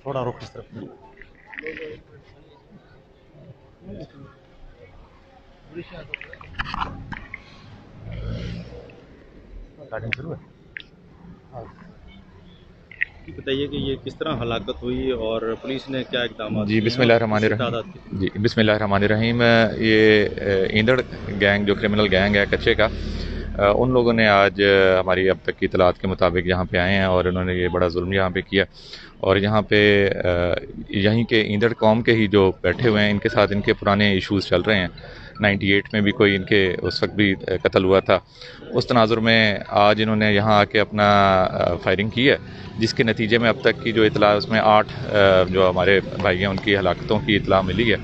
थोड़ा रुख इस तरफ गाड़ी शुरू है। बताइए कि ये किस तरह हलाकत हुई और पुलिस ने क्या इक़दाम जी किए हैं और कितनी तादाद की? जी बिस्मिल्लाहिर्रहमानिर्रहीम। ये ईंदड़ गैंग जो क्रिमिनल गैंग है कच्चे का, उन लोगों ने आज हमारी अब तक की इतलात के मुताबिक यहाँ पे आए हैं और उन्होंने ये बड़ा जुल्म यहाँ पे किया। और यहाँ पे यहीं के ईंदड़ कौम के ही जो बैठे हुए हैं, इनके साथ इनके पुराने इश्यूज़ चल रहे हैं। 98 में भी कोई इनके उस वक्त भी कत्ल हुआ था। उस तनाजुर में आज इन्होंने यहाँ आके अपना फायरिंग की है, जिसके नतीजे में अब तक की जो इतला उसमें 8 जो हमारे भाई हैं उनकी हलाकतों की इतला मिली है।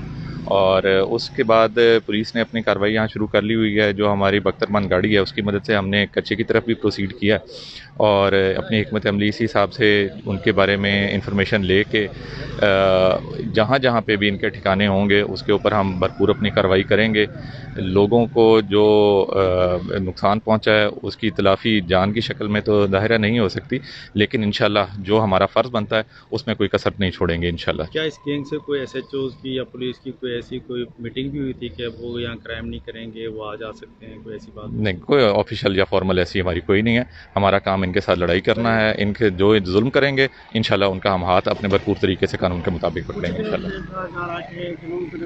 और उसके बाद पुलिस ने अपनी कार्रवाई यहाँ शुरू कर ली हुई है। जो हमारी बख्तरबंद गाड़ी है उसकी मदद से हमने कच्चे की तरफ भी प्रोसीड किया और अपनी हिकमत अमली इसी हिसाब से उनके बारे में इंफॉर्मेशन ले के जहाँ जहाँ पे भी इनके ठिकाने होंगे उसके ऊपर हम भरपूर अपनी कार्रवाई करेंगे। लोगों को जो नुकसान पहुँचा है उसकी इतलाफ़ी जान की शक्ल में तो ज़ाहिर नहीं हो सकती, लेकिन इंशाल्लाह जो हमारा फ़र्ज़ बनता है उसमें कोई कसर नहीं छोड़ेंगे इंशाल्लाह। क्या इस गैंग से कोई SHOs की या पुलिस की कोई ऐसी कोई मीटिंग भी हुई थी कि अब वो यहाँ क्राइम नहीं करेंगे, वो आ जा सकते हैं, कोई ऐसी बात? नहीं, कोई ऑफिशियल या फॉर्मल ऐसी हमारी कोई नहीं है। हमारा काम इनके साथ लड़ाई करना है। इनके जो जुल्म करेंगे इंशाल्लाह उनका हम हाथ अपने भरपूर तरीके से कानून के मुताबिक पकड़ेंगे इंशाल्लाह।